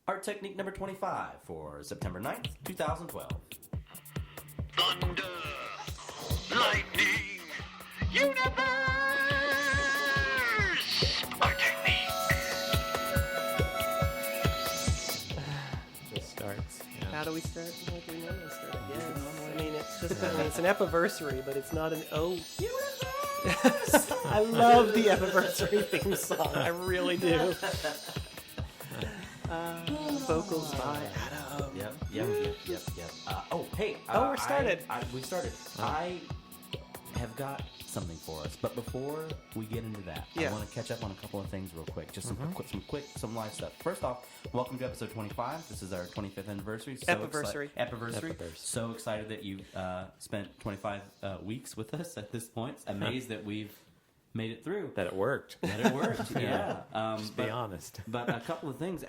ArTechník number 25 for September 9th, 2012. Thunder, lightning, universe, ArTechník. Just starts. Yeah. How do we start? Like we normally start again. I mean, it's just it's an epiversary, but it's not an I love the epiversary theme song. I really do. Vocals by Adam. Yep. Hey. We're started. We started. I have got something for us, but before we get into that, I want to catch up on a couple of things real quick. Just some live stuff. First off, welcome to episode 25. This is our 25th anniversary. Epiversary. So excited that you spent 25 weeks with us at this point. Amazed that we've made it through. That it worked. Yeah. Just be honest. But a couple of things.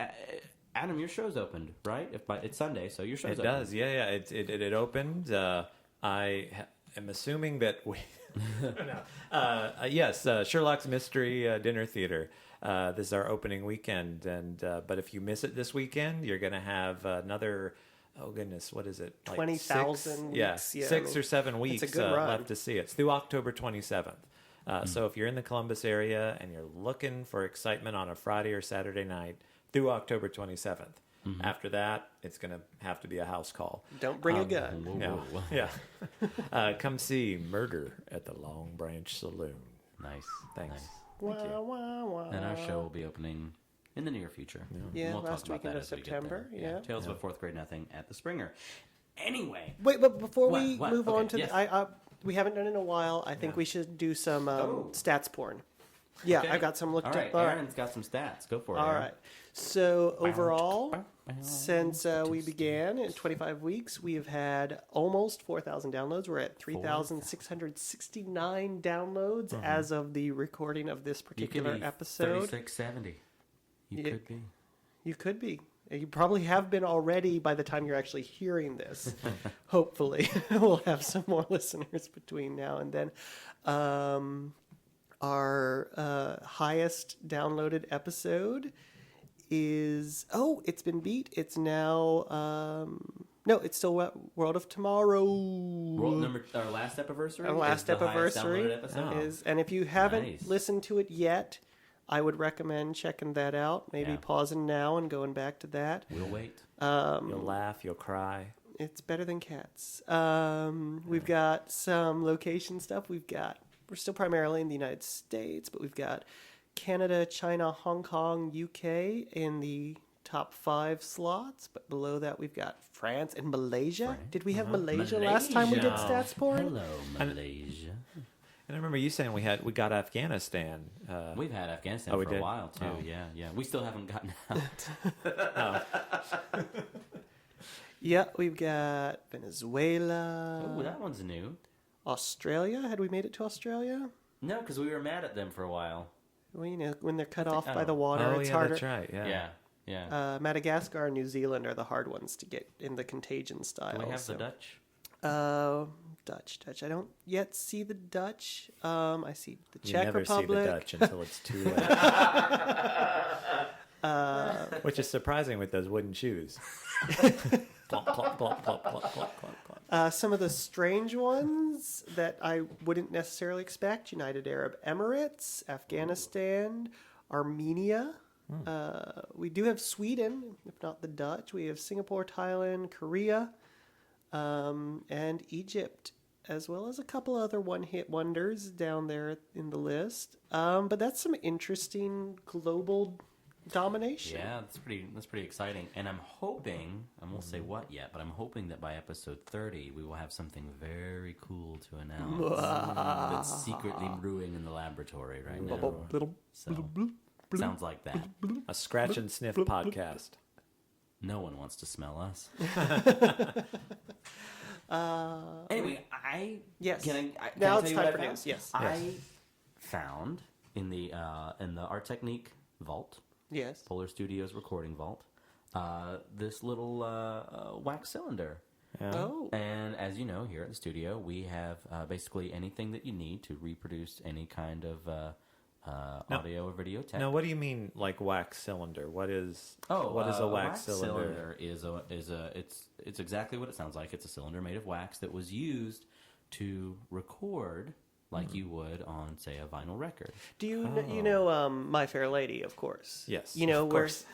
Adam, your show's opened, right? It's Sunday, so your show's open. It does, yeah. It opened. I am assuming that we... yes, Sherlock's Mystery Dinner Theater. This is our opening weekend, but if you miss it this weekend, you're going to have another... Oh goodness, what is it? Like 20,000 weeks. Yeah, 6 or 7 weeks left to see it. It's through October 27th. So if you're in the Columbus area and you're looking for excitement on a Friday or Saturday night, through October 27th. Mm-hmm. After that, it's going to have to be a house call. Don't bring a gun. Whoa. Yeah. Come see Murder at the Long Branch Saloon. Nice. Thanks. Nice. Thank you. And our show will be opening in the near future. Yeah, we'll last talk about weekend that of as we get September. there. Yeah. Tales of a Fourth Grade Nothing at the Springer. Anyway. Wait, but before we move Okay, on to yes. we haven't done it in a while. I think we should do some stats porn. Yeah, Okay. I got some looked All right, up. Aaron's got some stats. Go for it, All Aaron. right. So overall, since we began in 25 weeks, we have had almost 4,000 downloads. We're at 3,669 downloads as of the recording of this particular episode. 3670. You could be. You could be. You probably have been already by the time you're actually hearing this. Hopefully, we'll have some more listeners between now and then. Our highest downloaded episode is... Oh, it's been beat. It's now... no, it's still World of Tomorrow. Our last epiversary? Our last epiversary is... And if you haven't listened to it yet, I would recommend checking that out. Maybe pausing now and going back to that. We'll wait. You'll laugh, you'll cry. It's better than Cats. We've got some location stuff. We're still primarily in the United States, but we've got Canada, China, Hong Kong, UK in the top 5 slots. But below that, we've got France and Malaysia. Did we have Malaysia last time we did stats porn? Hello, Malaysia. And I remember you saying we got Afghanistan. We've had Afghanistan for a while, too. Oh. Yeah. We still haven't gotten out. Yeah, we've got Venezuela. Oh, that one's new. Australia? Had we made it to Australia? No, because we were mad at them for a while. Well, you know, when they're cut off by the water, it's harder. That's right. Yeah. Madagascar and New Zealand are the hard ones to get in the contagion style. Do we have the Dutch? Dutch. I don't yet see the Dutch. I see the Czech Republic. You never see the Dutch until it's too late. Which is surprising with those wooden shoes. Plop, plop, plop, plop, plop, plop, plop. Some of the strange ones that I wouldn't necessarily expect: United Arab Emirates, Afghanistan, Armenia. We do have Sweden, if not the Dutch. We have Singapore, Thailand, Korea, and Egypt, as well as a couple other one-hit wonders down there in the list. But that's some interesting global domination. Yeah, that's pretty exciting. And I'm hoping, I won't say what yet, but I'm hoping that by episode 30 we will have something very cool to announce that's secretly brewing in the laboratory right now. So, sounds like that. A scratch and sniff podcast. No one wants to smell us. Anyway, can I now tell it's you time what for I found? news. Yes. I found in the ArTechník vault. Yes. Polar Studios recording vault. This little wax cylinder. Yeah. Oh. And as you know, here at the studio, we have basically anything that you need to reproduce any kind of audio or video tech. Now, what do you mean, like wax cylinder? What is a wax cylinder? It's exactly what it sounds like. It's a cylinder made of wax that was used to record like you would on, say, a vinyl record. Do you know My Fair Lady, of course? Yes, You know of where course.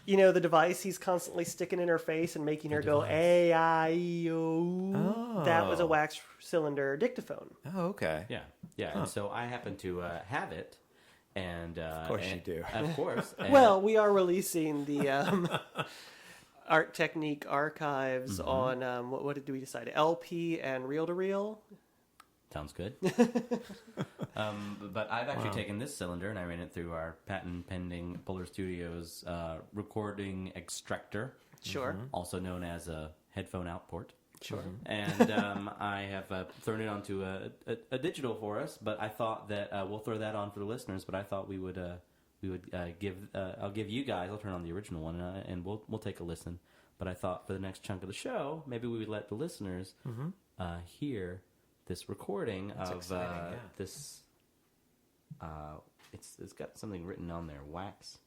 you know the device he's constantly sticking in her face and making her go A-I-E-O. Oh. That was a wax cylinder dictaphone. Oh, okay. Yeah. And so I happen to have it. And of course you do. Of course. And Well, we are releasing the ArTechník archives on what did we decide? LP and reel-to-reel. sounds good. But I've actually taken this cylinder and I ran it through our patent pending Polar Studios recording extractor. Sure. Also known as a headphone output. Sure. And I have thrown it onto a digital for us, but I thought that we'll throw that on for the listeners. But I thought we would I'll give you guys. I'll turn on the original one and we'll take a listen. But I thought for the next chunk of the show, maybe we would let the listeners hear this recording of this. It's got something written on there. Wax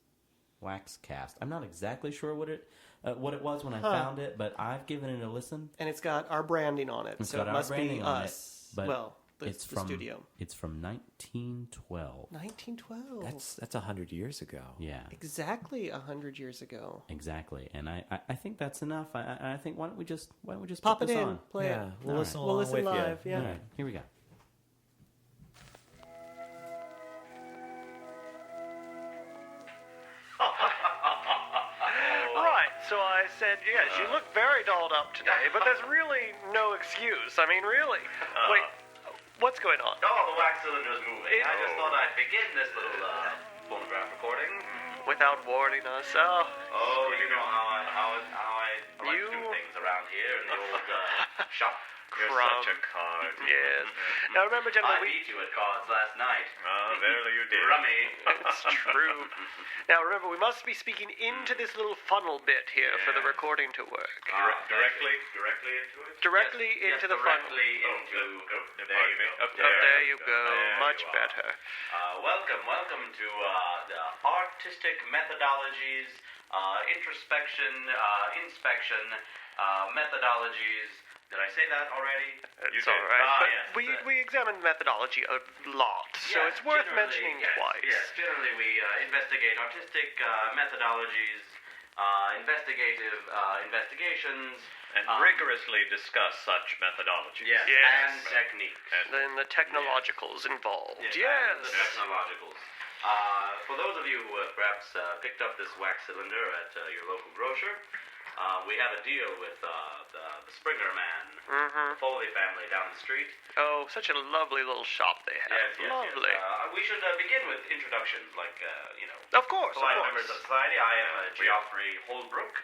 cast. I'm not exactly sure what it was when I found it, but I've given it a listen. And it's got our branding on it, so it must be us. But the from studio. It's from 1912. 1912. That's 100 years ago. Yeah, exactly 100 years ago. exactly. And I think that's enough. I think why don't we just Pop put it this in, on? play Yeah, it. we'll listen We'll along listen with live. you. Yeah. All right, here we go. Right, so I said, yes, you look very dolled up today, but there's really no excuse. I mean, really. Wait, what's going on? Oh, the wax cylinder's moving. I just thought I'd begin this little phonograph recording. Without warning us. Oh, you know how I like You- to do things around here in the old shop. You're Crumb. such a card. Yes. Now remember, I gentlemen, beat you at cards last night. Verily you did. Rummy. it's true. Now remember, we must be speaking into this little funnel bit here for the Yes. recording to work. Directly into it? Directly Yes, into the funnel. directly into... There you go. Oh, there you go. There Much you are. better. Welcome to the artistic methodologies, introspection, inspection, methodologies. Did I say that already? It's did. all right. But yes, we examined methodology a lot, so Yes, it's worth generally, mentioning yes, twice. Yes, generally we investigate artistic methodologies, investigations, And rigorously discuss such methodologies. yes, Yes. and techniques. Then the technologicals involved. And Yes. the technologicals. For those of you who have perhaps picked up this wax cylinder at your local grocer, we have a deal with the Springer man, the Foley family down the street. Oh, such a lovely little shop they have. Yes. Lovely. We should begin with introductions, like, Of course, polite of members of course. society. I am Geoffrey Holbrook.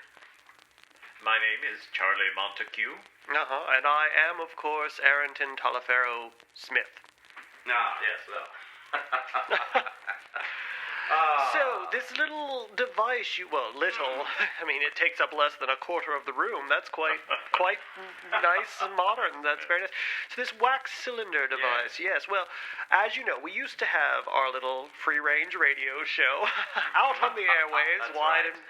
My name is Charlie Montague. And I am, of course, Arrington Taliaferro Smith. Yes, well. So, this little device little, I mean, it takes up less than a quarter of the room. That's quite nice and modern. That's very nice. So this wax cylinder device, yes. Well, as you know, we used to have our little free-range radio show out on the airwaves, That's wide right. and...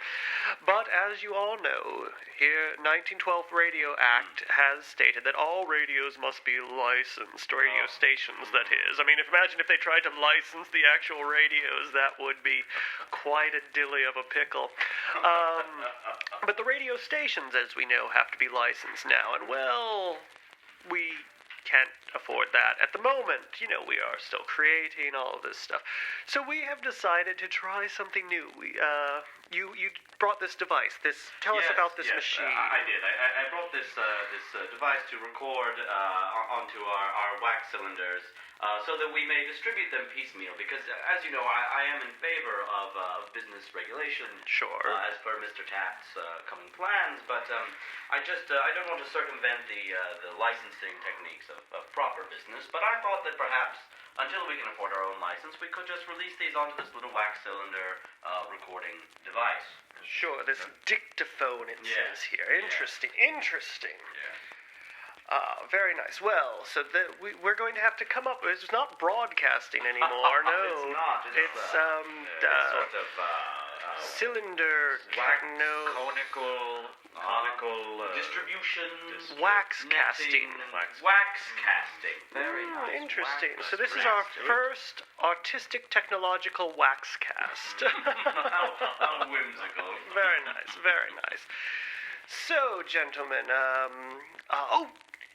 But as you all know, here, 1912 Radio Act has stated that all radios must be licensed, radio stations, that is. I mean, imagine if they tried to license the actual radios, that would be quite a dilly of a pickle. But the radio stations, as we know, have to be licensed now, and well, we can't afford that at the moment. You know, we are still creating all of this stuff. So we have decided to try something new. You brought this device. Tell us about this machine. I did. I brought this device to record onto our wax cylinders so that we may distribute them piecemeal. Because, as you know, I am in favor of business regulation. Sure. As per Mr. Taft's coming plans, but I don't want to circumvent the licensing techniques of proper business. But I thought that perhaps, until we can afford our own license, we could just release these onto this little wax cylinder recording device. Sure, this dictaphone, it says here. Interesting. Yeah. Very nice. Well, so we're going to have to come up. It's not broadcasting anymore. No, It's not. It's sort of cylinder. No. Conical distribution, Wax casting. Wax casting. Very nice. Interesting. Wax So this is our casting. first artistic technological wax cast. How whimsical. Very nice. Very nice. So, gentlemen,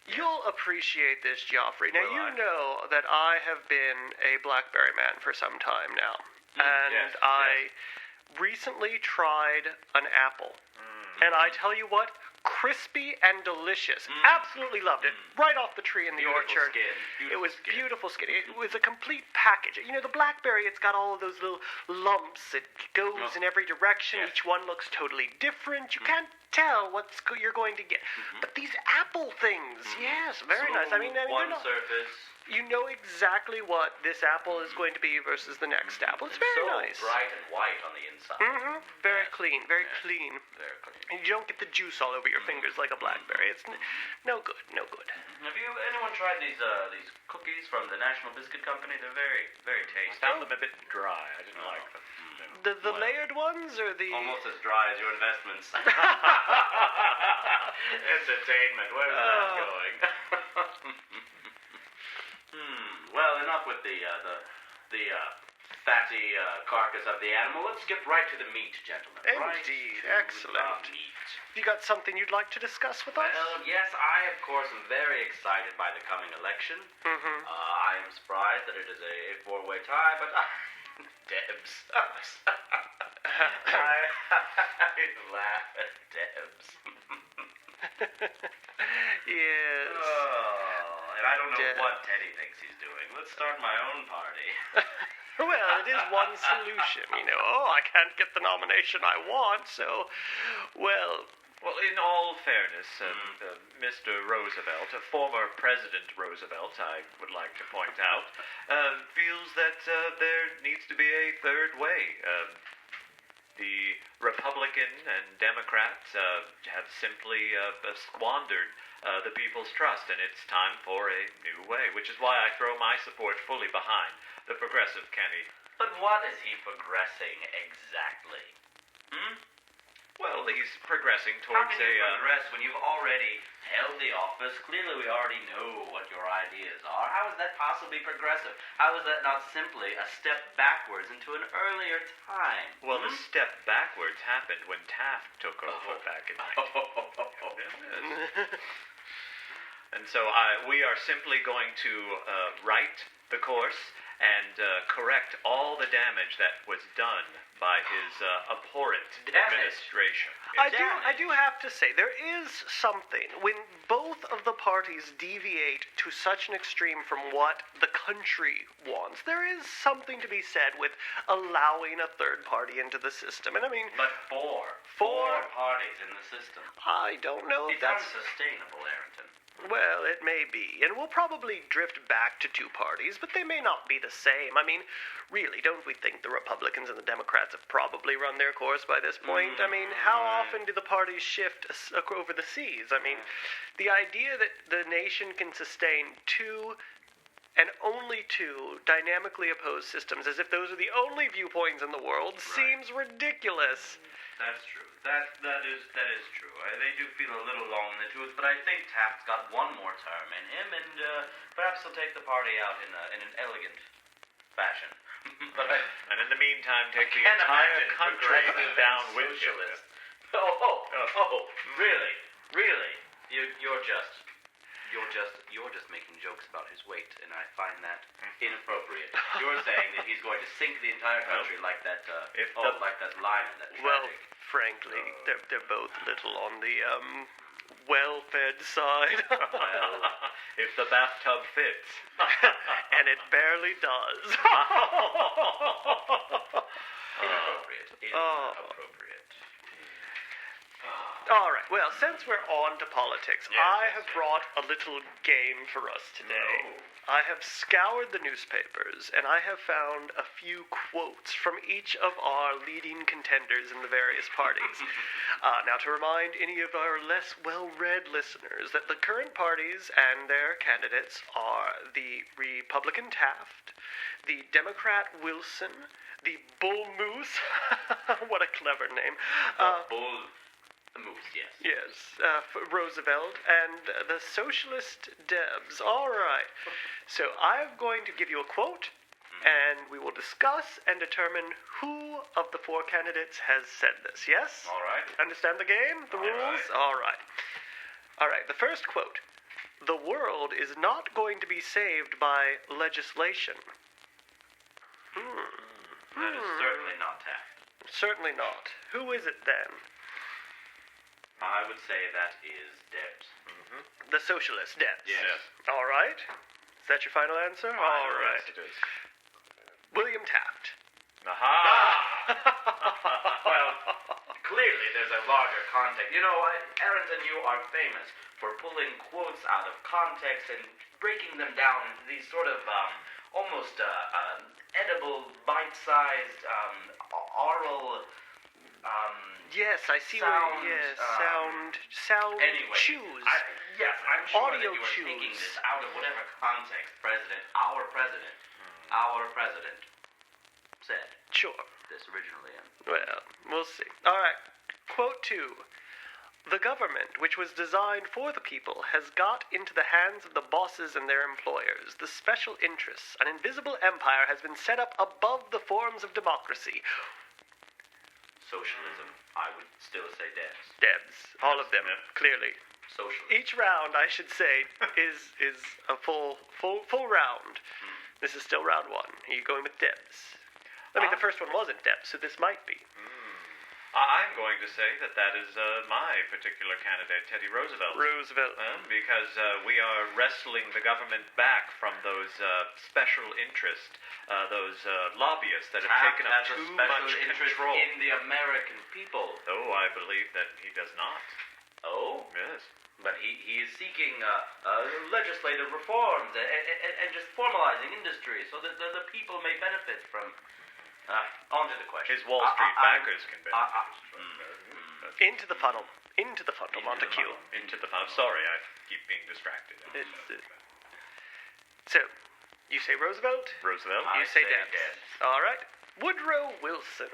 you'll appreciate this, Joffrey. Now, Will I? you know that I have been a BlackBerry man for some time now. And yes, I recently tried an apple. And I tell you what, crispy and delicious. Absolutely loved it. Right off the tree in the Beautiful orchard. skin. It was beautiful skin. It was a complete package. You know, the BlackBerry, it's got all of those little lumps. It goes in every direction. Yes. Each one looks totally different. You can't tell what you're going to get. But these apple things, yes, very nice. I mean, one they're not, surface. you know exactly what this apple is going to be versus the next apple. It's very so nice. bright and white on the inside. Very clean, very clean. Very clean. And you don't get the juice all over your fingers like a BlackBerry. It's no good, no good. Have anyone tried these cookies from the National Biscuit Company? They're very, very I tasty. found them a bit dry. I didn't like them. The layered ones or the... Almost as dry as your investments. Entertainment. Where's that going? Well, enough with the fatty carcass of the animal. Let's get right to the meat, gentlemen. Indeed, Right to excellent. the meat. You got something you'd like to discuss with us? Well, yes, I, of course, am very excited by the coming election. I am surprised that it is a four-way tie, but Debs. I laugh at Debs. Yes. Oh, and I don't know Debs. what Teddy thinks he's doing. Let's start my own party. Well, it is one solution, you know. Oh, I can't get the nomination I want, so, well, Well, in all fairness, Mr. Roosevelt, former President Roosevelt, I would like to point out, feels that there needs to be a third way. The Republican and Democrats have simply squandered the people's trust, and it's time for a new way, which is why I throw my support fully behind the progressive candidate. But what is he progressing exactly? Well, he's progressing How towards can you progress when you've already held the office? Clearly, we already know what your ideas are. How is that possibly progressive? How is that not simply a step backwards into an earlier time? Well, the step backwards happened when Taft took over back in 19... And so we are simply going to right the course and correct all the damage that was done by his abhorrent administration. I do have to say, there is something when both of the parties deviate to such an extreme from what the country wants. There is something to be said with allowing a third party into the system. And I mean, But four parties in the system. I don't know if It's that's... unsustainable, Arrington. Well, it may be, and we'll probably drift back to two parties, but they may not be the same. I mean, really, don't we think the Republicans and the Democrats have probably run their course by this point? I mean, how often do the parties shift over the seas? I mean, the idea that the nation can sustain two and only two dynamically opposed systems as if those are the only viewpoints in the world seems ridiculous. That's true. That is true. They do feel a little long in the tooth, but I think Taft's got one more term in him, and perhaps he'll take the party out in an elegant fashion. And in the meantime, take the can't entire imagine country progressive down with you. socialist. Really? You're just making jokes about his weight, and I find that inappropriate. You're saying that he's going to sink the entire country like that like that line in that Well, tragic. frankly, they're both little on the well-fed side. Well, If the bathtub fits. And it barely does. inappropriate. Inappropriate. All right. Well, since we're on to politics, I have brought a little game for us today. I have scoured the newspapers, and I have found a few quotes from each of our leading contenders in the various parties. Now, to remind any of our less well-read listeners that the current parties and their candidates are the Republican Taft, the Democrat Wilson, the Bull Moose, what a clever name, Bull Moose, yes. yes, Roosevelt, and the Socialist Debs. All right. So I'm going to give you a quote, and we will discuss and determine who of the four candidates has said this. Yes? All right. Understand the game? The rules? All right. All right. The first quote. The world is not going to be saved by legislation. That is certainly not Taft. Certainly not. Who is it then? I would say that is Debs. The Socialist Debs. Yes. All right. Is that your final answer? All right. Yes, it is. William Taft. Aha! Well, clearly there's a larger context. You know, Aaron and you are famous for pulling quotes out of context and breaking them down into these sort of almost edible, bite-sized, oral. Yes, I see Sound, where. Yes, sound. Anyway, Choose. Yes, I'm sure Audio that you are taking cues. this out of whatever context our president said Sure. this originally in. Well, we'll see. All right. Quote 2. The government, which was designed for the people, has got into the hands of the bosses and their employers. The special interests, an invisible empire, has been set up above the forms of democracy. Socialism, I would still say Debs. Debs. All of them, clearly. Socialism. Each round, I should say, is a full round. This is still round 1. Are you going with Debs? I mean, the first one wasn't Debs, so this might be. I'm going to say that is my particular candidate, Teddy Roosevelt. Roosevelt. Because we are wrestling the government back from those special interests, those lobbyists that have taken up too much control. In the American people. Oh, I believe that he does not. Oh? Yes. But he is seeking legislative reforms and just formalizing industry so that the people may benefit from. On to the question. His Wall Street backers can benefit. Into the funnel. Into the funnel, Montague. Into the funnel. Sorry, I keep being distracted. So, you say Roosevelt? Roosevelt? You say Debs. All right. Woodrow Wilson.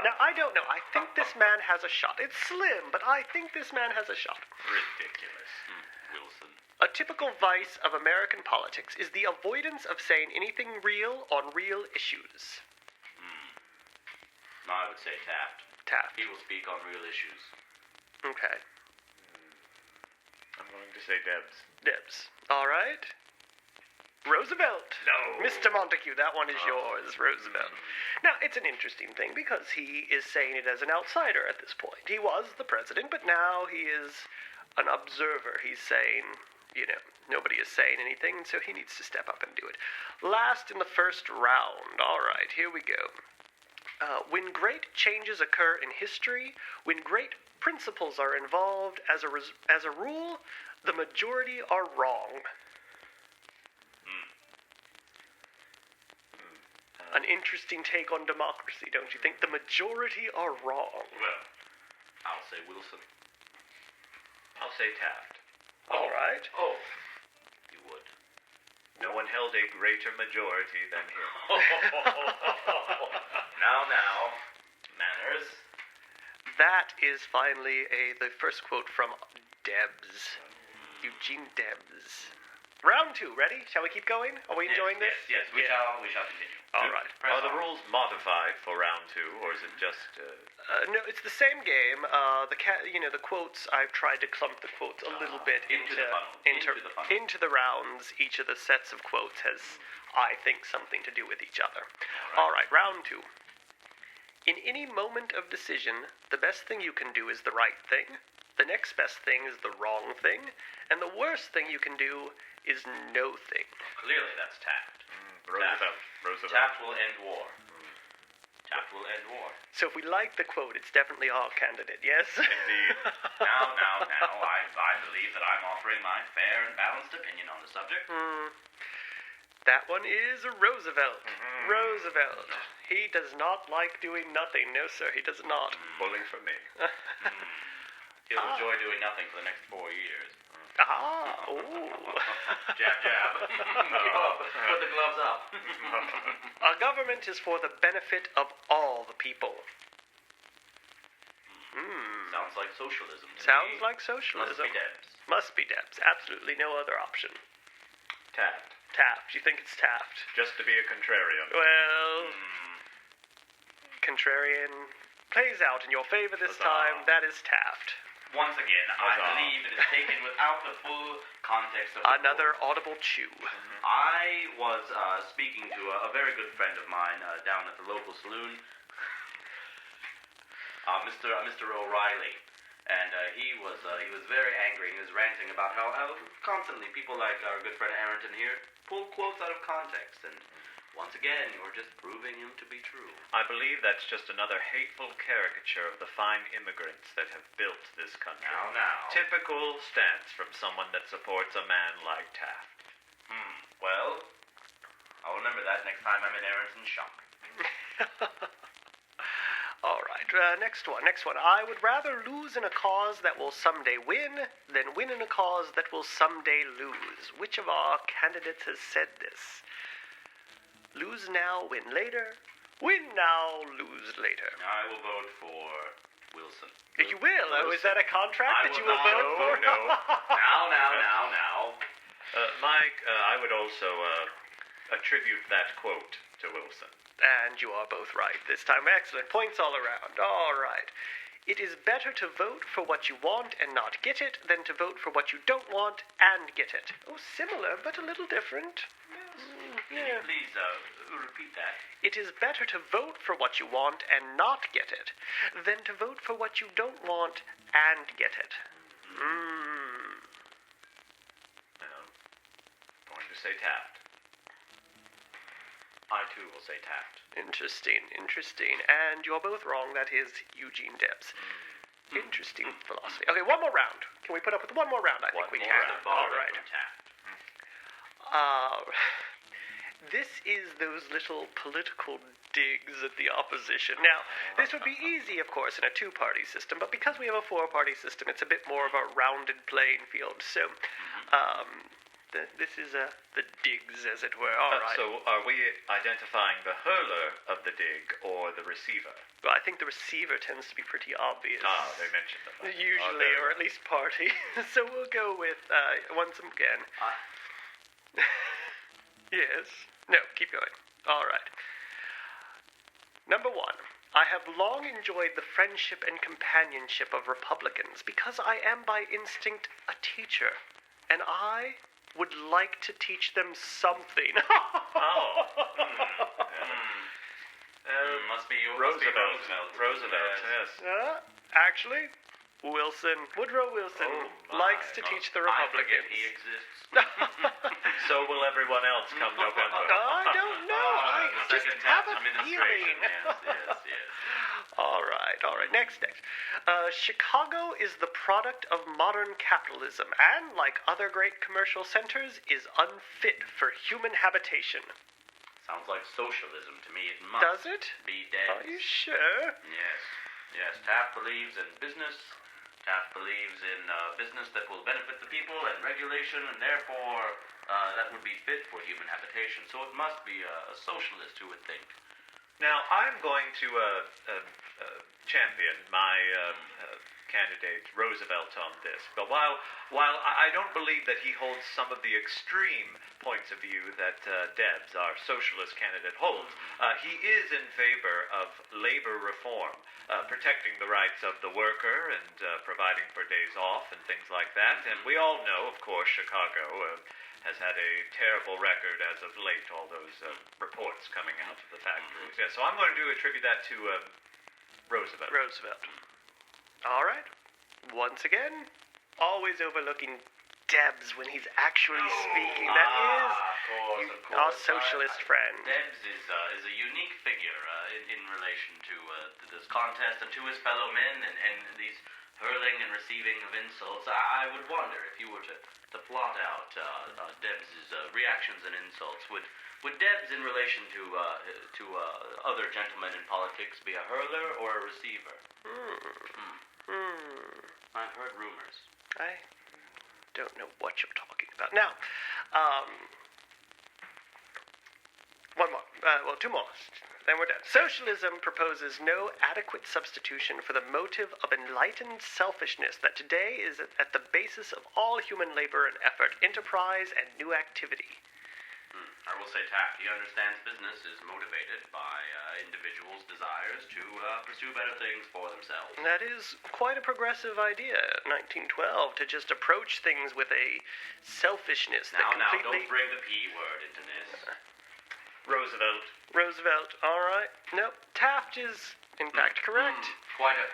Now, I don't know. I think this man has a shot. It's slim, but I think this man has a shot. Ridiculous. Wilson. A typical vice of American politics is the avoidance of saying anything real on real issues. I would say Taft. Taft. He will speak on real issues. Okay. I'm going to say Debs. Debs. All right. Roosevelt. No. Mr. Montague, that one is yours, Roosevelt. Now, it's an interesting thing because he is saying it as an outsider at this point. He was the president, but now he is an observer. He's saying, nobody is saying anything, so he needs to step up and do it. Last in the first round. All right, here we go. When great changes occur in history, when great principles are involved, as a rule, the majority are wrong. An interesting take on democracy, don't you think? The majority are wrong. Well, I'll say Wilson. I'll say Taft. All right. Oh, you would. No one held a greater majority than him. Now, manners. That is finally the first quote from Debs. Eugene Debs. Round 2, ready? Shall we keep going? Are we enjoying this? Yes, we shall continue. All right. Are the rules modified for round 2, or is it just... No, it's the same game. The quotes, I've tried to clump the quotes a little bit into the funnel. into the rounds. Each of the sets of quotes has, I think, something to do with each other. All right, round 2. In any moment of decision, the best thing you can do is the right thing. The next best thing is the wrong thing. And the worst thing you can do is no thing. Clearly, that's Taft. Roosevelt. Taft will end war. That will end war. So if we like the quote, it's definitely our candidate, yes? Indeed. Now, I believe that I'm offering my fair and balanced opinion on the subject. That one is Roosevelt. Roosevelt. He does not like doing nothing. No, sir, he does not. Bully for me. He'll enjoy doing nothing for the next 4 years. Ooh. Jab, jab. Keep up. Put the gloves up. Our government is for the benefit of all the people. Sounds like socialism to Sounds me. like socialism. Must be Debs. Must be Debs. Absolutely no other option. Taft. Taft. You think it's Taft? Just to be a contrarian. Well, contrarian plays out in your favor this Huzzah. time. That is Taft. Once again, I Huzzah. believe it is taken without the full context of the Another quote. audible chew. I was speaking to a very good friend of mine down at the local saloon, Mr. O'Reilly, and he was very angry. He was ranting about how constantly people like our good friend Arrington here pull quotes out of context, and once again, you're just proving him to be true. I believe that's just another hateful caricature of the fine immigrants that have built this country. Now. Typical stance from someone that supports a man like Taft. Well, I'll remember that next time I'm in Arrington's shop. All right, next one. I would rather lose in a cause that will someday win than win in a cause that will someday lose. Which of our candidates has said this? Lose now, win later. Win now, lose later. I will vote for Wilson. You will? Oh, is that a contract that you will vote for? No. Now. Mike, I would also attribute that quote to Wilson. And you are both right this time. Excellent. Points all around. All right. It is better to vote for what you want and not get it than to vote for what you don't want and get it. Oh, similar, but a little different. Can you please repeat that? It is better to vote for what you want and not get it than to vote for what you don't want and get it. Going to say Taft. I too will say Taft. Interesting. And you're both wrong. That is Eugene Debs. Interesting philosophy. Okay, one more round. Can we put up with one more round? I think we can. All right. Taft. This is those little political digs at the opposition. Now, this would be easy, of course, in a two-party system, but because we have a four-party system, it's a bit more of a rounded playing field. So, this is the digs, as it were. All right. So are we identifying the hurler of the dig or the receiver? Well, I think the receiver tends to be pretty obvious. They mentioned the fact. Usually, or at least party. So we'll go with, once again. Yes. No, keep going. All right. Number 1. I have long enjoyed the friendship and companionship of Republicans because I am by instinct a teacher, and I would like to teach them something. Must be Roosevelt. Roosevelt, yes. Actually, Woodrow Wilson likes to teach the I Republicans. forget he exists. So will everyone else come November. I don't know. I The just second have Taft a administration. feeling. Yes. All right. Next. Chicago is the product of modern capitalism and, like other great commercial centers, is unfit for human habitation. Sounds like socialism to me. It must Does it? be dead. Are you sure? Yes. Taft believes in business. Taft believes in business that will benefit the people and regulation, and therefore that would be fit for human habitation. So it must be a socialist who would think. Now, I'm going to champion my candidate Roosevelt on this. But while I don't believe that he holds some of the extreme points of view that Debs, our socialist candidate, holds, he is in favor of labor reform, protecting the rights of the worker and providing for days off and things like that. And we all know, of course, Chicago has had a terrible record as of late, all those reports coming out of the factories. Yeah, so I'm going to attribute that to Roosevelt. All right. Once again, always overlooking Debs when he's actually speaking. That is Of course. our socialist friend. Debs is a unique figure in relation to this contest and to his fellow men and these hurling and receiving of insults. I would wonder if you were to plot out Debs' reactions and insults. Would Debs, in relation to other gentlemen in politics, be a hurler or a receiver? I've heard rumors. I don't know what you're talking about. Now, one more. Two more. Then we're done. Socialism proposes no adequate substitution for the motive of enlightened selfishness that today is at the basis of all human labor and effort, enterprise, and new activity. I will say Taft, he understands business is motivated by individuals' desires to pursue better things for themselves. That is quite a progressive idea, 1912, to just approach things with a selfishness that Now, completely... don't bring the P word into this. Roosevelt. All right. Nope. Taft is, in fact, correct. Quite a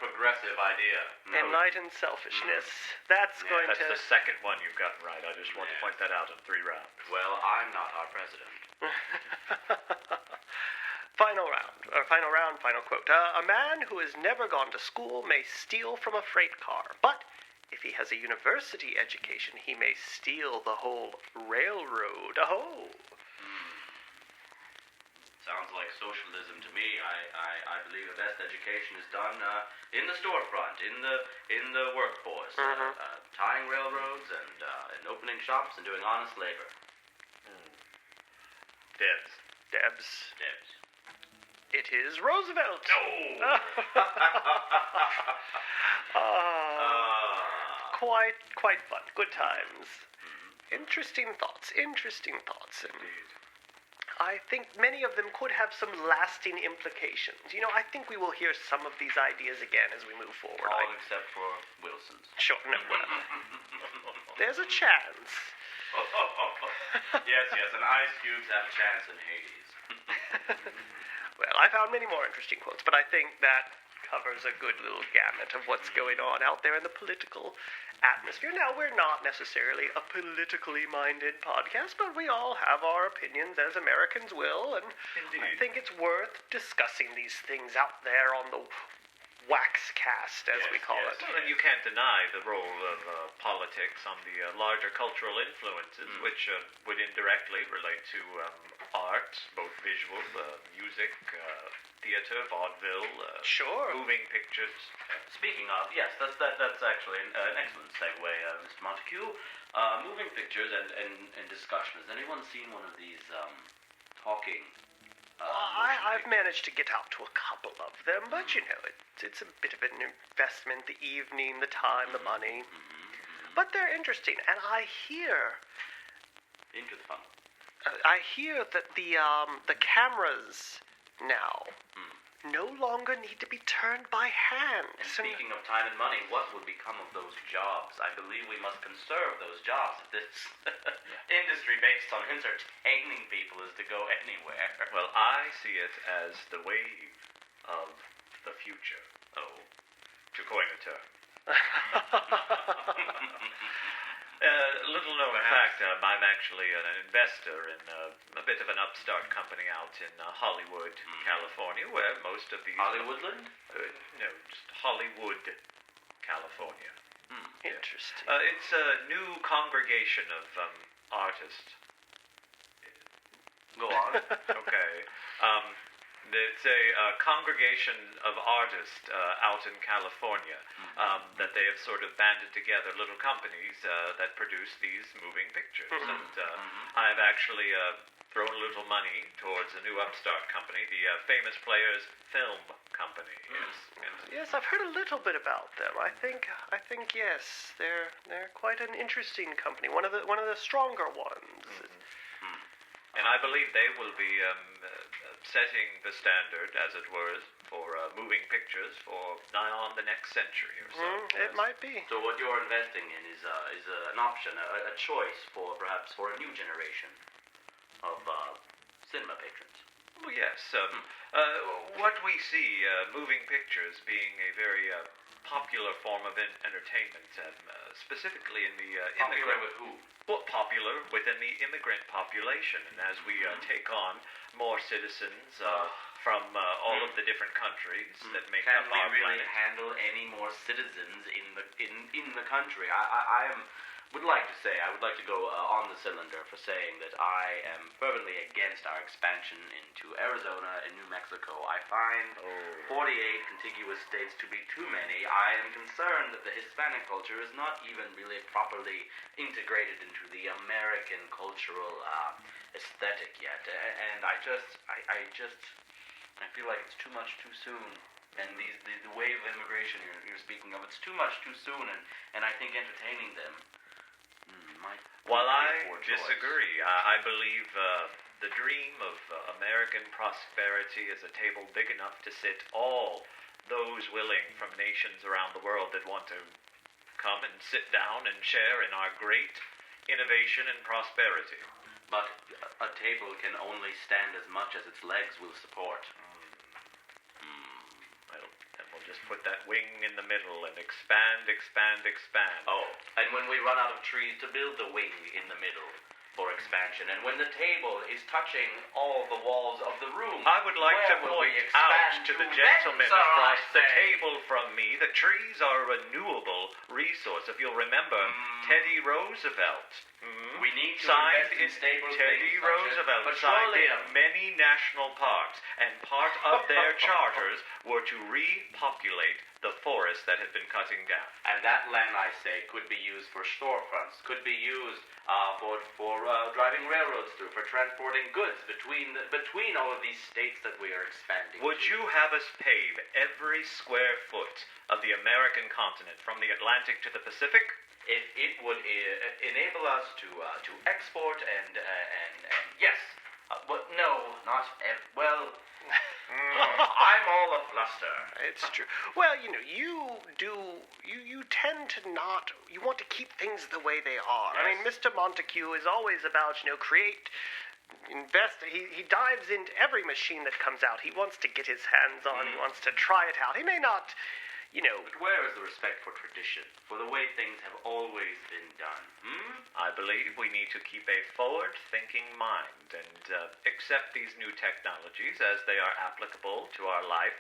progressive idea. Enlightened selfishness. That's going That's to... the second one you've gotten right. I just want to point that out in 3 rounds. Well, I'm not our president. Final quote. A man who has never gone to school may steal from a freight car, but if he has a university education, he may steal the whole railroad. Oh. Sounds like socialism to me. I believe the best education is done in the storefront, in the workforce, tying railroads and opening shops and doing honest labor. Debs. It is Roosevelt. Quite fun. Good times. Interesting thoughts. And I think many of them could have some lasting implications. I think we will hear some of these ideas again as we move forward. All except for Wilson's. Sure, no. There's a chance. Yes, and ice cubes have a chance in Hades. Well, I found many more interesting quotes, but I think that covers a good little gamut of what's going on out there in the political atmosphere. Now, we're not necessarily a politically minded podcast, but we all have our opinions, as Americans will, and I think it's worth discussing these things out there on the waxcast, as we call it. Well, and you can't deny the role of politics on the larger cultural influences, which would indirectly relate to art, both visual, music, theater, vaudeville, Sure. moving pictures. Speaking of, yes, that's actually an excellent segue, Mr. Montague. Moving pictures and discussion. Has anyone seen one of these talking? I've managed to get out to a couple of them, but it's a bit of an investment, the evening, the time, the money. But they're interesting, and I hear... Into the funnel. I hear that the cameras now no longer need to be turned by hand. And speaking of time and money, what would become of those jobs? I believe we must conserve those jobs if this industry based on entertaining people is to go anywhere. Well, I see it as the wave of the future. Oh, to coin a term. Little known fact, I'm actually an investor in a bit of an upstart company out in Hollywood, California, where most of these... Hollywoodland? No, just Hollywood, California. Interesting. It's a new congregation of artists. Go on. Okay. It's a congregation of artists out in California that they have sort of banded together, little companies that produce these moving pictures. And I've actually thrown a little money towards a new upstart company, the Famous Players Film Company. Yes, I've heard a little bit about them. I think yes, they're quite an interesting company. One of the stronger ones. And I believe they will be setting the standard, as it were, for moving pictures for nigh on the next century or so. It might be. So what you're investing in is an option, a choice for perhaps for a new generation of cinema patrons. Well, yes. What we see, moving pictures being a very popular form of entertainment, specifically in the Popular with who? Well, popular within the immigrant population, and as we take on more citizens from all of the different countries that make Can up we our really planet. handle any more citizens in the country? I would like to go on the cylinder for saying that I am fervently against our expansion into Arizona and New Mexico. I find 48 contiguous states to be too many. I am concerned that the Hispanic culture is not even really properly integrated into the American cultural aesthetic yet, and I feel like it's too much too soon. And the wave of immigration you're speaking of, it's too much too soon, and I think entertaining them might While be a I poor choice. disagree, I believe the dream of American prosperity is a table big enough to sit all those willing from nations around the world that want to come and sit down and share in our great innovation and prosperity. But a table can only stand as much as its legs will support. Well, then we'll just put that wing in the middle and expand, expand, expand. Oh, and when we run out of trees to build the wing in the middle for expansion, and when the table is touching all the walls of the room, I would like to where will we point expand out to the then, gentleman sir, across I the say? table from me that trees are a renewable resource. If you'll remember, Teddy Roosevelt. We need to Signed invest in stable Teddy things, Roosevelt but signed surely in many national parks, and part of their charters were to repopulate the forests that had been cutting down. And that land, I say, could be used for storefronts, could be used for driving railroads through, for transporting goods between all of these states that we are expanding. Would you have us pave every square foot of the American continent from the Atlantic to the Pacific? If it would enable us to export and yes, but no, not well. I'm all afluster. It's true. Well, you tend to not, you want to keep things the way they are. I mean, Mr. Montague is always about, invest. He dives into every machine that comes out. He wants to get his hands on. He wants to try it out. He may not, But where is the respect for tradition, for the way things have always been done? I believe we need to keep a forward-thinking mind and accept these new technologies as they are applicable to our life,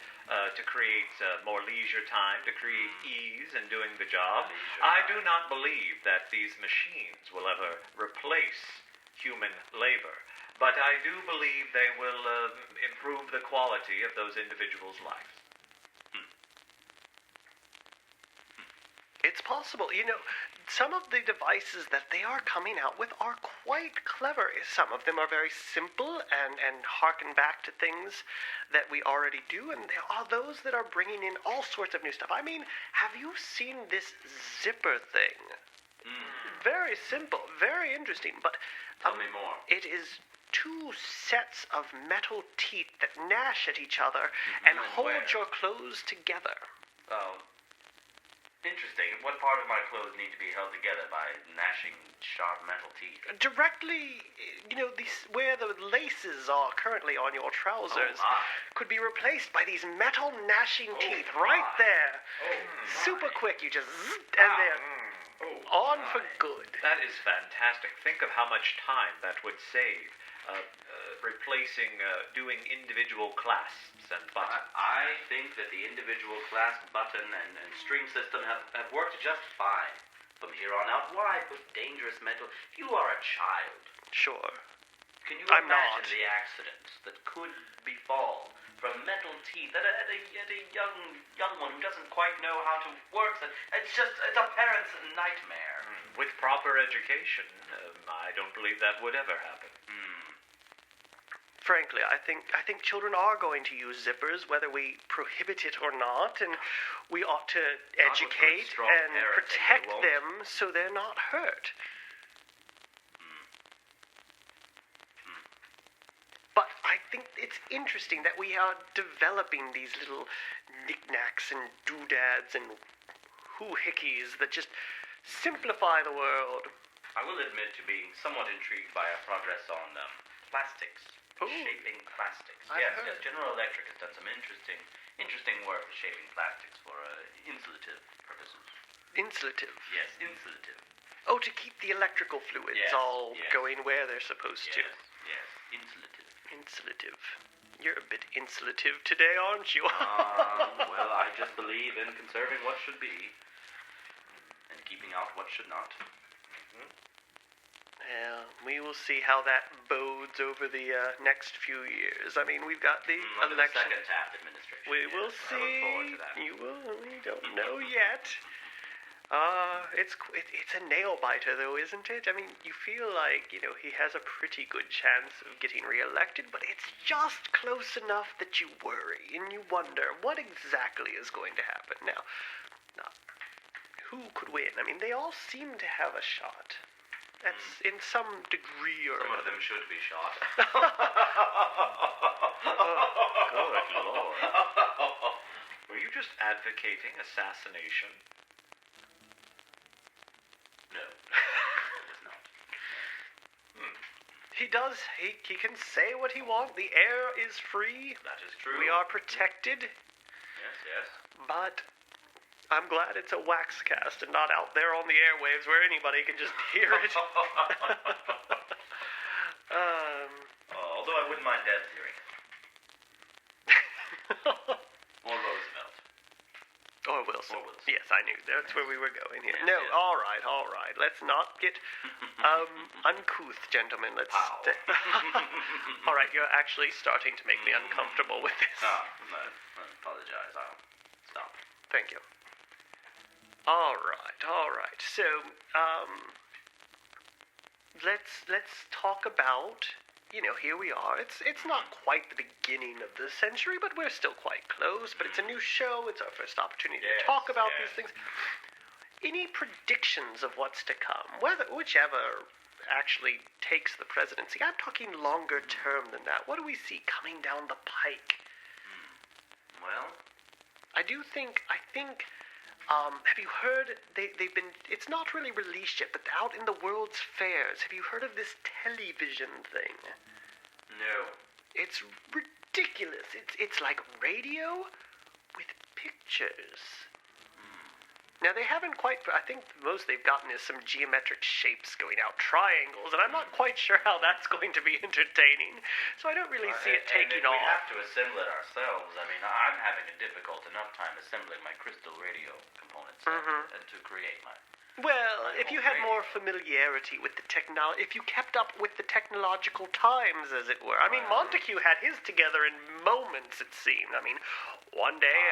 to create more leisure time, to create ease in doing the job. I do not believe that these machines will ever replace human labor, but I do believe they will improve the quality of those individuals' lives. it's possible. Some of the devices that they are coming out with are quite clever. Some of them are very simple and harken back to things that we already do, and there are those that are bringing in all sorts of new stuff. I mean, have you seen this zipper thing? Very simple, very interesting, but Tell me more. it is two sets of metal teeth that gnash at each other and hold where? your clothes together. Oh, interesting. What part of my clothes need to be held together by gnashing sharp metal teeth? Directly, where the laces are currently on your trousers Oh, my. could be replaced by these metal gnashing teeth right my. there. Oh, Super my. quick, you just zzz, and they're on for good. That is fantastic. Think of how much time that would save, replacing doing individual clasps and buttons. I think that the individual clasp button and string system have worked just fine. From here on out, why put dangerous metal? If you are a child, Sure. can you I'm imagine not. the accidents that could befall from metal teeth at a young one who doesn't quite know how to work? It's a parent's nightmare. With proper education, I don't believe that would ever happen. Frankly, I think children are going to use zippers, whether we prohibit it or not, and we ought to with educate good, strong and parenting, protect we won't. them so they're not hurt. But I think it's interesting that we are developing these little knickknacks and doodads and hoo-hickeys that just simplify the world. I will admit to being somewhat intrigued by our progress on plastics. Ooh. Shaping plastics. I've Yes, heard. General Electric has done some interesting work with shaping plastics for insulative purposes. Insulative. Yes, insulative. Oh, to keep the electrical fluids Yes, all yes. going where they're supposed to. Yes, insulative. Insulative. You're a bit insulative today, aren't you? Well, I just believe in conserving what should be and keeping out what should not. Well, we will see how that bodes over the next few years. I mean, we've got the Under the election. second Taft administration. We will yes, see. I look forward to that. You will. We don't know yet. It's a nail biter, though, isn't it? I mean, you feel like he has a pretty good chance of getting reelected, but it's just close enough that you worry and you wonder what exactly is going to happen. Now, who could win? I mean, they all seem to have a shot. That's in some degree or Some of another. them should be shot. Good Lord. Were you just advocating assassination? No. It is not. He does. He can say what he wants. The air is free. That is true. We are protected. Yes. But I'm glad it's a wax cast and not out there on the airwaves where anybody can just hear it. Although I wouldn't mind Deb's hearing it. Or Roosevelt. Or Wilson. Or Wilson. Yes, I knew. That's where we were going here. Yes, No, yes. all right. Let's not get uncouth, gentlemen. Let's Pow. All right, you're actually starting to make me uncomfortable with this. I apologize. I'll stop. Thank you. All right. So, let's talk about, here we are. It's not quite the beginning of the century, but we're still quite close. But it's a new show. It's our first opportunity to talk about these things. Any predictions of what's to come? Whichever actually takes the presidency. I'm talking longer term than that. What do we see coming down the pike? Well, I think, have you heard, they've been, it's not really released yet, but out in the World's Fairs, have you heard of this television thing? no. It's ridiculous. It's like radio with pictures. Now, they haven't quite, I think most they've gotten is some geometric shapes going out, triangles, and I'm not quite sure how that's going to be entertaining. So I don't really see it taking and if off. we have to assemble it ourselves. I mean, I'm having a difficult enough time assembling my crystal radio components and to create my... Well, if you had more familiarity with the technology, if you kept up with the technological times, as it were. I mean, Montague had his together in moments, it seemed. I mean, one day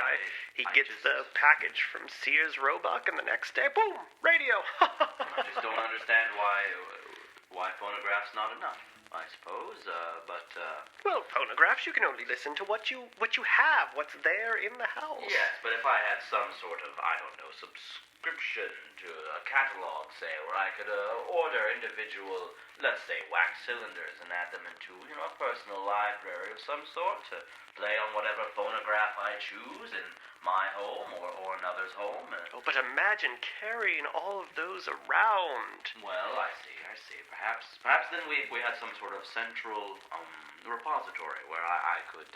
he gets the package from Sears Roebuck, and the next day, boom, radio. I just don't understand why phonograph's not enough, I suppose, but... Well, phonographs, you can only listen to what you have, what's there in the house. Yes, but if I had some sort of, I don't know, subscription to a catalog, say, where I could order individual, let's say, wax cylinders and add them into, a personal library of some sort to play on whatever phonograph I choose in my home or another's home. Oh, but imagine carrying all of those around. Well, I see. Perhaps then we had some sort of central repository where I could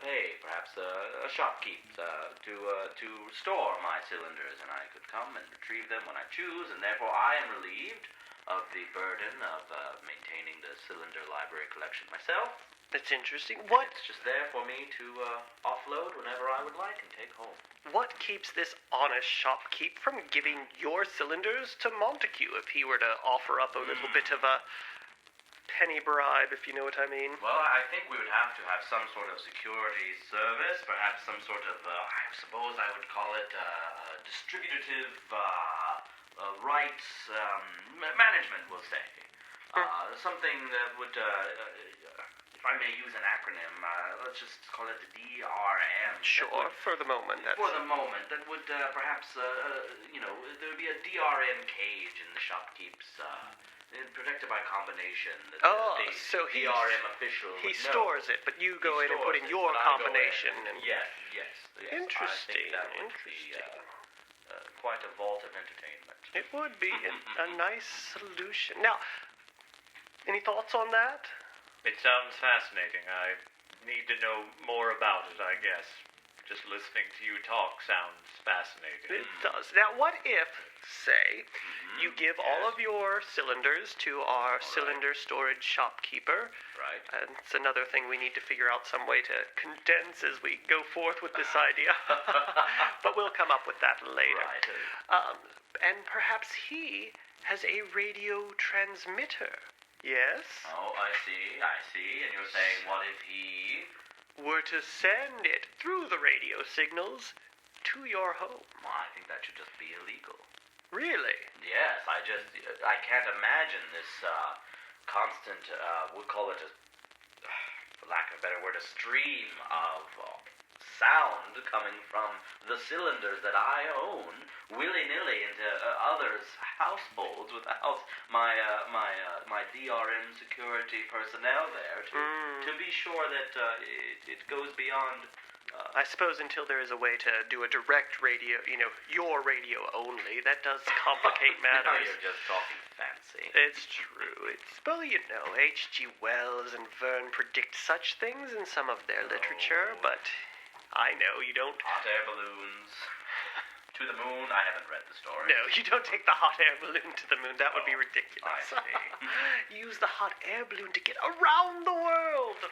pay perhaps a shopkeep to store my cylinders, and I could come and retrieve them when I choose, and therefore I am relieved of the burden of maintaining the cylinder library collection myself. That's interesting. It's just there for me to offload whenever I would like and take home. What keeps this honest shopkeep from giving your cylinders to Montague if he were to offer up a little bit of a penny bribe, if you know what I mean? Well, I think we would have to have some sort of security service, perhaps some sort of, I suppose I would call it distributive rights management, we'll say. Something that would, if I may use an acronym, let's just call it the DRM. Sure, for the moment. For the moment, that would perhaps, there would be a DRM cage in the shopkeep's, protected by combination. So DRM official. He stores it, but you go in and put in your combination. Yes. Interesting. I think that would be quite a vault of entertainment. It would be a nice solution. Now, any thoughts on that? It sounds fascinating. I need to know more about it, I guess. Just listening to you talk sounds fascinating. It does. Now, what if, say, you give all of your cylinders to our cylinder storage shopkeeper? Right. And it's another thing we need to figure out some way to condense as we go forth with this idea. But we'll come up with that later. Right. And perhaps he has a radio transmitter. Yes? Oh, I see. And you're saying, what if he... were to send it through the radio signals to your home? Well, I think that should just be illegal. Really? Yes, I can't imagine this constant, we'll call it, for lack of a better word, a stream of sound coming from the cylinders that I own willy-nilly into others' households without my DRM security personnel there to be sure that it goes beyond... I suppose until there is a way to do a direct radio, your radio only, that does complicate Now matters. you're just talking fancy. It's true. Well, H.G. Wells and Verne predict such things in some of their literature, but I know you don't... Hot air balloons to the moon. I haven't read the story. No, you don't take the hot air balloon to the moon. That would be ridiculous. I see. Use the hot air balloon to get around the world.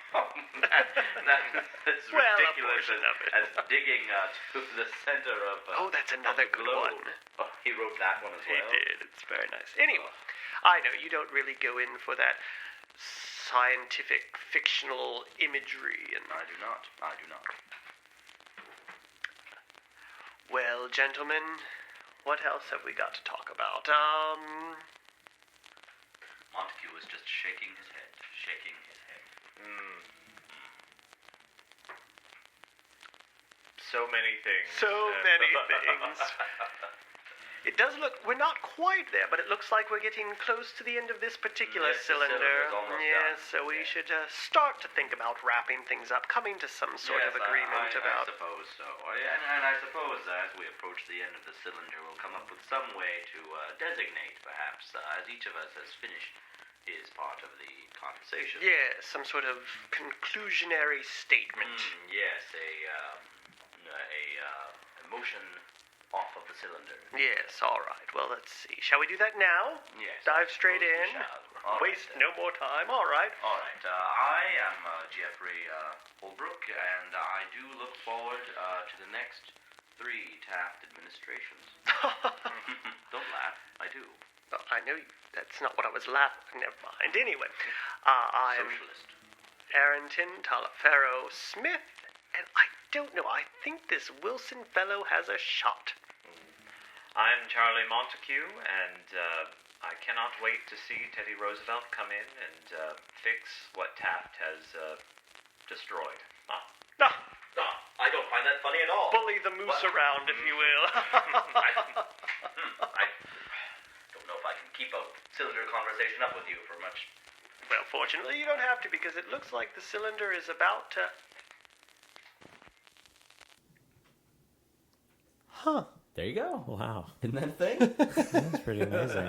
That's Well, a ridiculous portion of it. as digging to the center of Oh, that's another of the good globe. one. Oh, he wrote that one as He well. did. It's very nice. Anyway, I know you don't really go in for that scientific fictional imagery and... I do not. Well, gentlemen, what else have we got to talk about? Montague was just shaking his head. So many things. So many things. It does look, we're not quite there, but it looks like we're getting close to the end of this particular Yes, the cylinder. cylinder's almost Yes, done. so we should start to think about wrapping things up, coming to some sort of agreement about... I suppose so. And I suppose as we approach the end of the cylinder, we'll come up with some way to designate, perhaps, as each of us has finished his part of the conversation. Yes, some sort of conclusionary statement. Yes, a motion off of the cylinder. Yes, all right. Well, let's see. Shall we do that now? Yes. Dive I straight suppose we in. shall. All right, Waste then. no more time. All right. All right. I am Jeffrey Holbrook, and I do look forward to the next 3 Taft administrations. Don't laugh. I do. Well, I know you. That's not what I was laughing. Never mind. Anyway, I'm Socialist. Arrington Taliaferro Smith, and I don't know. I think this Wilson fellow has a shot. I'm Charlie Montague, and I cannot wait to see Teddy Roosevelt come in and fix what Taft has destroyed. Ah, I don't find that funny at all. bully the moose around, if you will. I don't know if I can keep a cylinder conversation up with you for much. Well, fortunately, you don't have to, because it looks like the cylinder is about to... Huh. There you go. Wow. Isn't that a thing? That's pretty amazing.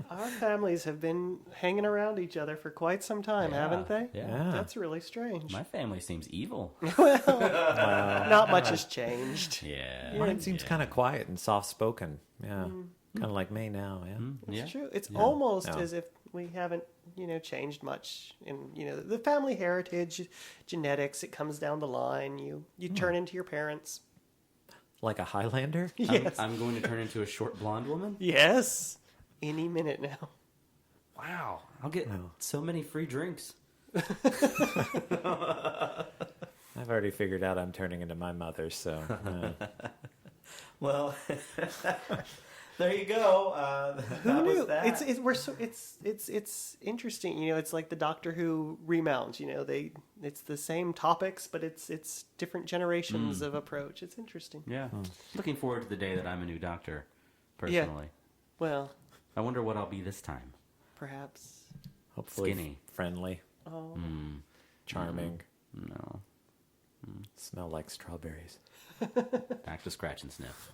Our families have been hanging around each other for quite some time, Yeah, haven't they? yeah. That's really strange. My family seems evil. Not much has changed. Yeah. Mine seems kind of quiet and soft-spoken. Yeah. Kind of like me now, yeah. Yeah. It's true. It's almost Yeah. as if we haven't, changed much in, the family heritage, genetics. It comes down the line. You turn into your parents. Like a Highlander? Yes. I'm going to turn into a short blonde woman. Yes. Any minute now. Wow. I'll get so many free drinks. I've already figured out I'm turning into my mother, so... Well, there you go. Who that knew? was that. It's interesting. It's like the Doctor Who remounts. It's the same topics, but it's different generations of approach. It's interesting. Yeah. Looking forward to the day that I'm a new doctor, personally. Well, I wonder what I'll be this time. perhaps. Hopefully Skinny. friendly, Oh, charming, No. smell like strawberries. Back to scratch and sniff.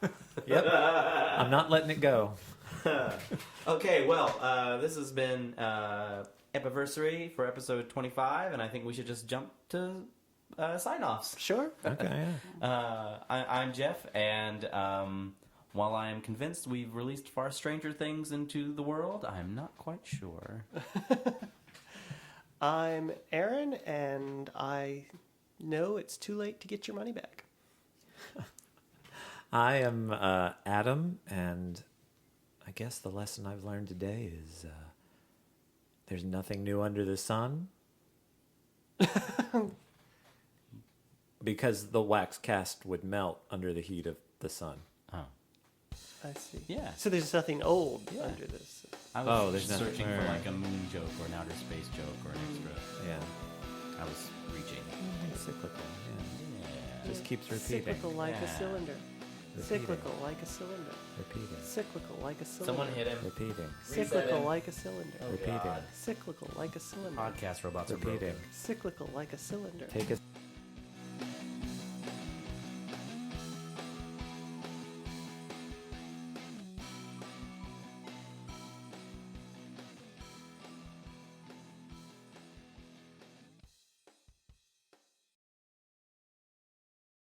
Yep. I'm not letting it go. Okay, well, this has been anniversary for episode 25, and I think we should just jump to sign-offs. Sure. Okay, yeah. I'm Jeff, and while I am convinced we've released far stranger things into the world, I'm not quite sure. I'm Aaron, and I know it's too late to get your money back. I am Adam, and I guess the lesson I've learned today is there's nothing new under the sun. Because the wax cast would melt under the heat of the sun. Oh. I see. Yeah. So there's nothing old under this. I was there's nothing searching there. for like a moon joke or an outer space joke or an extra. Yeah. I was reaching. Cyclical, yeah. Yeah. Just keeps repeating. Cyclical like Yeah. a cylinder. Repeating. Cyclical like a cylinder. Repeating. Cyclical like a cylinder. Someone hit him. Repeating. Cyclical like a cylinder. Oh, Repeating. God. Cyclical like a cylinder. Podcast robots are Repeating. broken. Cyclical like a cylinder. Take a